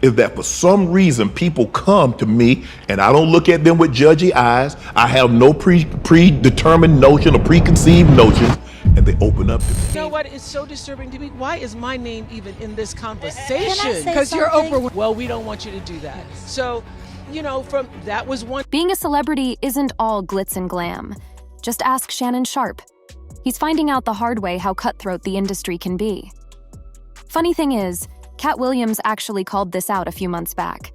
is that for some reason people come to me and I don't look at them with judgy eyes. I have no predetermined notion or preconceived notions, and they open up to me. You know what is so disturbing to me? Why is my name even in this conversation? Can I say Because you're something? over. Well, we don't want you to do that. So, you know, that was one. Being a celebrity isn't all glitz and glam. Just ask Shannon Sharpe. He's finding out the hard way how cutthroat the industry can be. Funny thing is, Katt Williams actually called this out a few months back.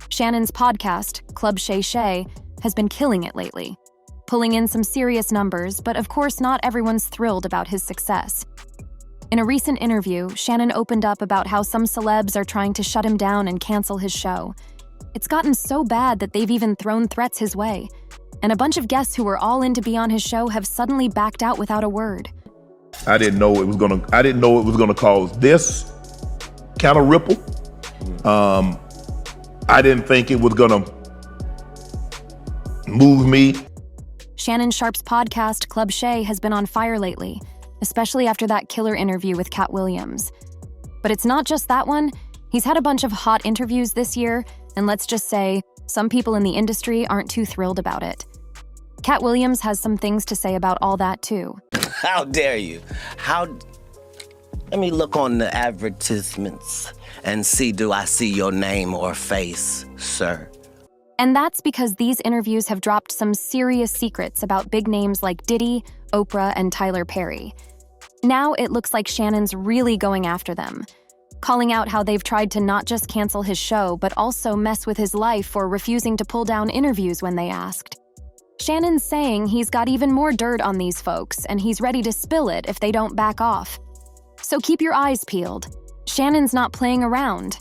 Shannon's podcast, Shay Shay, has been killing it lately, pulling in some serious numbers, but of course not everyone's thrilled about his success. In a recent interview, Shannon opened up about how some celebs are trying to shut him down and cancel his show. It's gotten so bad that they've even thrown threats his way, and a bunch of guests who were all in to be on his show have suddenly backed out without a word. I didn't know it was gonna cause this kind of ripple. I didn't think it was gonna move me. Shannon Sharpe's podcast, Shay, has been on fire lately, especially after that killer interview with Katt Williams. But it's not just that one. He's had a bunch of hot interviews this year, and let's just say, some people in the industry aren't too thrilled about it. Katt Williams has some things to say about all that too. How dare you? Let me look on the advertisements and see, do I see your name or face, sir? And that's because these interviews have dropped some serious secrets about big names like Diddy, Oprah, and Tyler Perry. Now it looks like Shannon's really going after them, calling out how they've tried to not just cancel his show, but also mess with his life for refusing to pull down interviews when they asked. Shannon's saying he's got even more dirt on these folks, and he's ready to spill it if they don't back off. So keep your eyes peeled. Shannon's not playing around.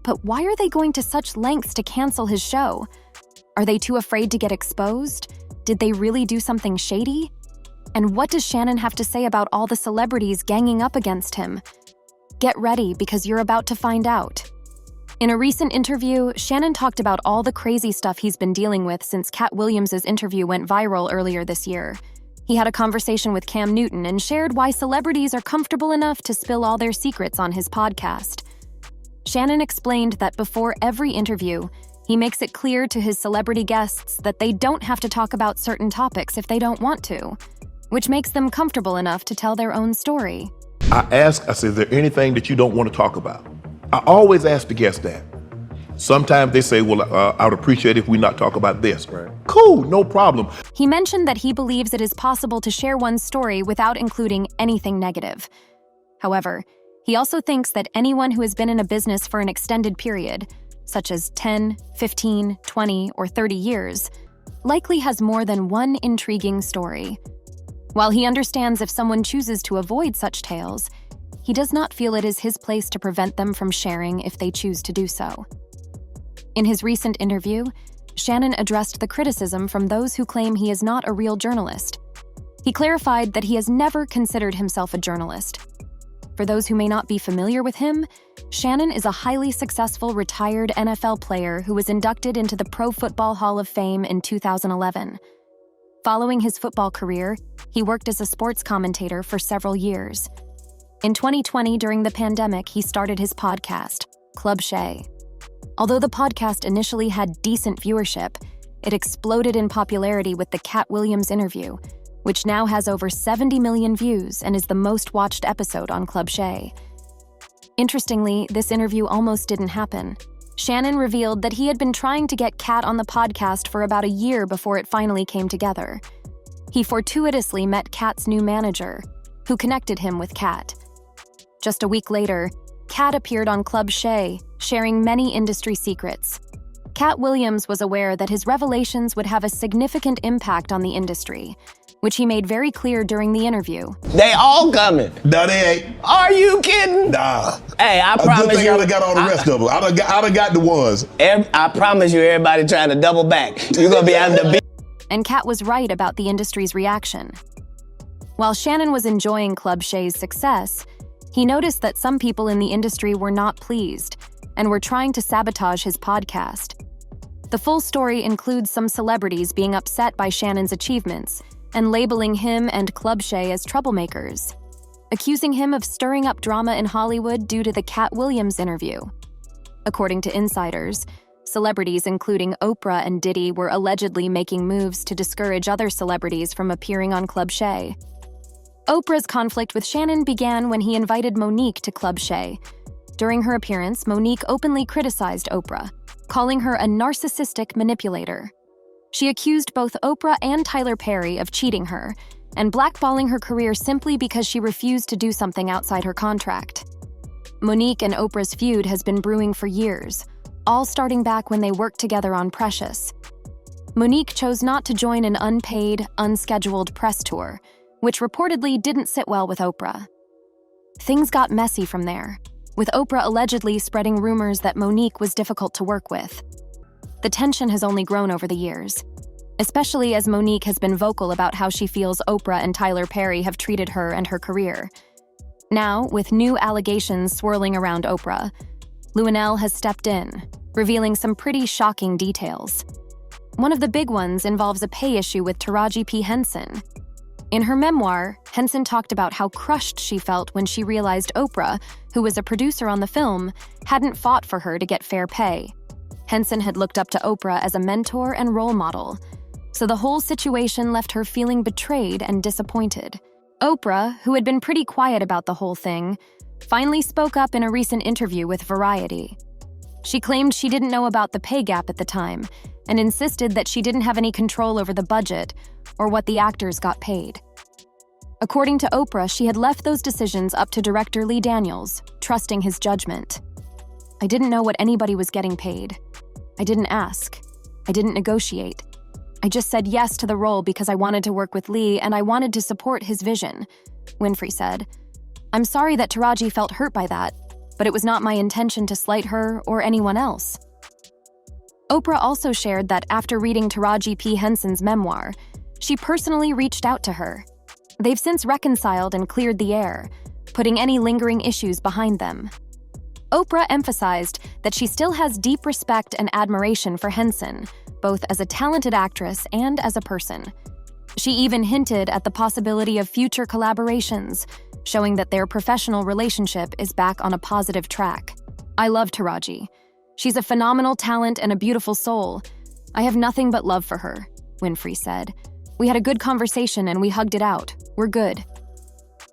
But why are they going to such lengths to cancel his show? Are they too afraid to get exposed? Did they really do something shady? And what does Shannon have to say about all the celebrities ganging up against him? Get ready, because you're about to find out. In a recent interview, Shannon talked about all the crazy stuff he's been dealing with since Katt Williams' interview went viral earlier this year. He had a conversation with Cam Newton and shared why celebrities are comfortable enough to spill all their secrets on his podcast. Shannon explained that before every interview, he makes it clear to his celebrity guests that they don't have to talk about certain topics if they don't want to, which makes them comfortable enough to tell their own story. I said, is there anything that you don't want to talk about? I always ask the guests that. Sometimes they say, well, I would appreciate if we not talk about this. Right. Cool, no problem. He mentioned that he believes it is possible to share one's story without including anything negative. However, he also thinks that anyone who has been in a business for an extended period, such as 10, 15, 20, or 30 years, likely has more than one intriguing story. While he understands if someone chooses to avoid such tales, he does not feel it is his place to prevent them from sharing if they choose to do so. In his recent interview, Shannon addressed the criticism from those who claim he is not a real journalist. He clarified that he has never considered himself a journalist. For those who may not be familiar with him, Shannon is a highly successful retired NFL player who was inducted into the Pro Football Hall of Fame in 2011. Following his football career, he worked as a sports commentator for several years. In 2020, during the pandemic, he started his podcast, Shay. Although the podcast initially had decent viewership, it exploded in popularity with the Katt Williams interview, which now has over 70 million views and is the most watched episode on Shay. Interestingly, this interview almost didn't happen. Shannon revealed that he had been trying to get Katt on the podcast for about a year before it finally came together. He fortuitously met Katt's new manager, who connected him with Katt. Just a week later, Katt appeared on Shay, sharing many industry secrets. Katt Williams was aware that his revelations would have a significant impact on the industry, which he made very clear during the interview. They all coming. No, they ain't. Are you kidding? Nah. Hey, I A promise good thing you. I done got all the rest of them. I done got the ones. I promise you, everybody trying to double back. You're gonna be having to be. And Katt was right about the industry's reaction. While Shannon was enjoying Shay's success, he noticed that some people in the industry were not pleased and were trying to sabotage his podcast. The full story includes some celebrities being upset by Shannon's achievements and labeling him and Shay as troublemakers, accusing him of stirring up drama in Hollywood due to the Katt Williams interview. According to insiders, celebrities including Oprah and Diddy were allegedly making moves to discourage other celebrities from appearing on Club Shay. Oprah's conflict with Shannon began when he invited Monique to Club Shay. During her appearance, Monique openly criticized Oprah, calling her a narcissistic manipulator. She accused both Oprah and Tyler Perry of cheating her and blackballing her career simply because she refused to do something outside her contract. Monique and Oprah's feud has been brewing for years, all starting back when they worked together on Precious. Monique chose not to join an unpaid, unscheduled press tour, which reportedly didn't sit well with Oprah. Things got messy from there, with Oprah allegedly spreading rumors that Monique was difficult to work with. The tension has only grown over the years, especially as Monique has been vocal about how she feels Oprah and Tyler Perry have treated her and her career. Now, with new allegations swirling around Oprah, Luenell has stepped in, revealing some pretty shocking details. One of the big ones involves a pay issue with Taraji P. Henson. In her memoir, Henson talked about how crushed she felt when she realized Oprah, who was a producer on the film, hadn't fought for her to get fair pay. Henson had looked up to Oprah as a mentor and role model, so the whole situation left her feeling betrayed and disappointed. Oprah, who had been pretty quiet about the whole thing, finally spoke up in a recent interview with Variety. She claimed she didn't know about the pay gap at the time and insisted that she didn't have any control over the budget or what the actors got paid. According to Oprah, she had left those decisions up to director Lee Daniels, trusting his judgment. "I didn't know what anybody was getting paid. I didn't ask. I didn't negotiate. I just said yes to the role because I wanted to work with Lee and I wanted to support his vision," Winfrey said. "I'm sorry that Taraji felt hurt by that, but it was not my intention to slight her or anyone else." Oprah also shared that after reading Taraji P. Henson's memoir, she personally reached out to her. They've since reconciled and cleared the air, putting any lingering issues behind them. Oprah emphasized that she still has deep respect and admiration for Henson, both as a talented actress and as a person. She even hinted at the possibility of future collaborations, showing that their professional relationship is back on a positive track. "I love Taraji. She's a phenomenal talent and a beautiful soul. I have nothing but love for her," Winfrey said. "We had a good conversation and we hugged it out. We're good."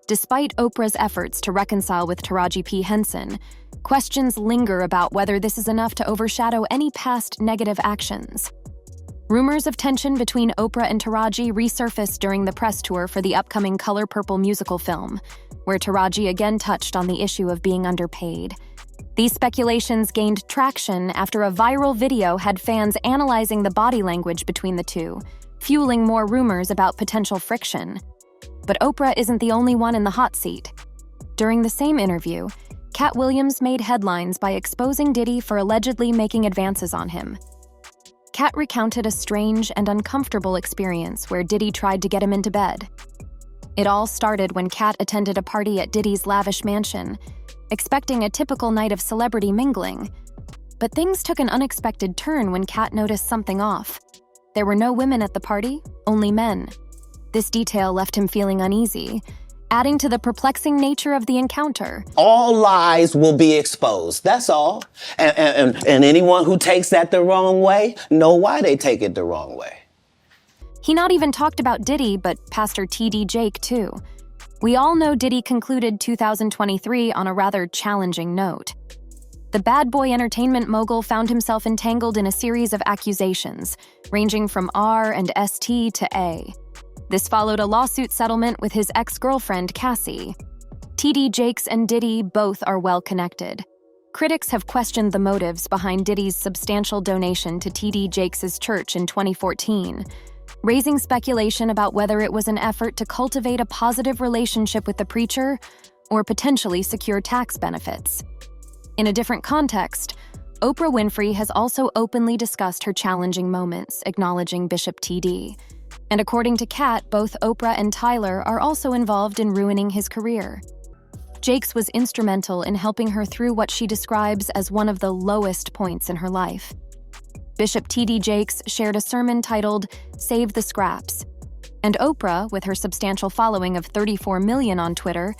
Despite Oprah's efforts to reconcile with Taraji P. Henson, questions linger about whether this is enough to overshadow any past negative actions. Rumors of tension between Oprah and Taraji resurfaced during the press tour for the upcoming Color Purple musical film, where Taraji again touched on the issue of being underpaid. These speculations gained traction after a viral video had fans analyzing the body language between the two, fueling more rumors about potential friction. But Oprah isn't the only one in the hot seat. During the same interview, Katt Williams made headlines by exposing Diddy for allegedly making advances on him. Katt recounted a strange and uncomfortable experience where Diddy tried to get him into bed. It all started when Katt attended a party at Diddy's lavish mansion, expecting a typical night of celebrity mingling. But things took an unexpected turn when Katt noticed something off. There were no women at the party, only men. This detail left him feeling uneasy, adding to the perplexing nature of the encounter. All lies will be exposed, that's all. And anyone who takes that the wrong way, know why they take it the wrong way. He not even talked about Diddy, but Pastor T.D. Jake, too. We all know Diddy concluded 2023 on a rather challenging note. The bad boy entertainment mogul found himself entangled in a series of accusations, ranging from R and ST to A. This followed a lawsuit settlement with his ex-girlfriend, Cassie. T.D. Jakes and Diddy both are well connected. Critics have questioned the motives behind Diddy's substantial donation to T.D. Jakes' church in 2014, raising speculation about whether it was an effort to cultivate a positive relationship with the preacher or potentially secure tax benefits. In a different context, Oprah Winfrey has also openly discussed her challenging moments, acknowledging Bishop T.D. And according to Katt, both Oprah and Tyler are also involved in ruining his career. Jakes was instrumental in helping her through what she describes as one of the lowest points in her life. Bishop T.D. Jakes shared a sermon titled, "Save the Scraps," and Oprah, with her substantial following of 34 million on Twitter,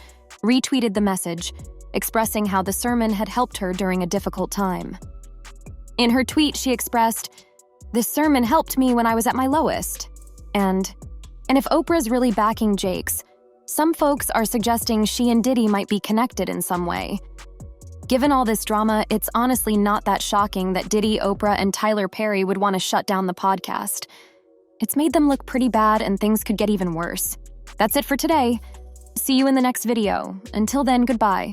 retweeted the message, expressing how the sermon had helped her during a difficult time. In her tweet, she expressed, "This sermon helped me when I was at my lowest." And if Oprah's really backing Jakes, some folks are suggesting she and Diddy might be connected in some way. Given all this drama, it's honestly not that shocking that Diddy, Oprah, and Tyler Perry would want to shut down the podcast. It's made them look pretty bad, and things could get even worse. That's it for today. See you in the next video. Until then, goodbye.